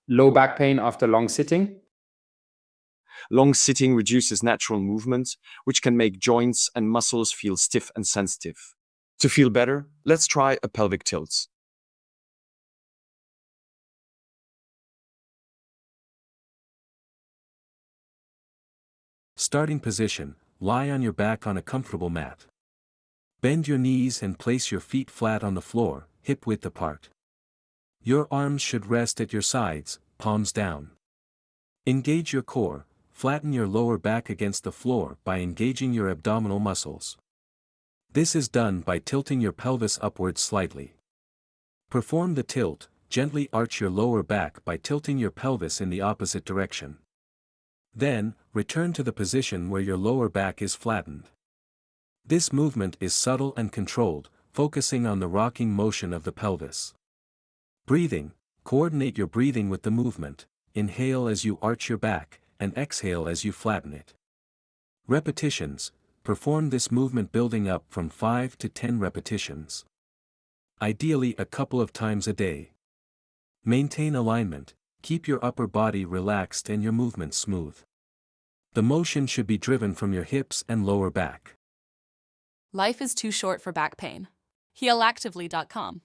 Low back pain after long sitting. Long sitting reduces natural movement, which can make joints and muscles feel stiff and sensitive. To feel better, let's try a pelvic tilt. Starting position: lie on your back on a comfortable mat. Bend your knees and place your feet flat on the floor, hip width apart. Your arms should rest at your sides, palms down. Engage your core. Flatten your lower back against the floor by engaging your abdominal muscles. This is done by tilting your pelvis upwards slightly. Perform the tilt. Gently arch your lower back by tilting your pelvis in the opposite direction. Then, return to the position where your lower back is flattened. This movement is subtle and controlled, focusing on the rocking motion of the pelvis. Breathing: coordinate your breathing with the movement. Inhale as you arch your back, and exhale as you flatten it. Repetitions: perform this movement building up from 5 to 10 repetitions. Ideally a couple of times a day. Maintain alignment. Keep your upper body relaxed and your movement smooth. The motion should be driven from your hips and lower back. Life is too short for back pain. Healactively.com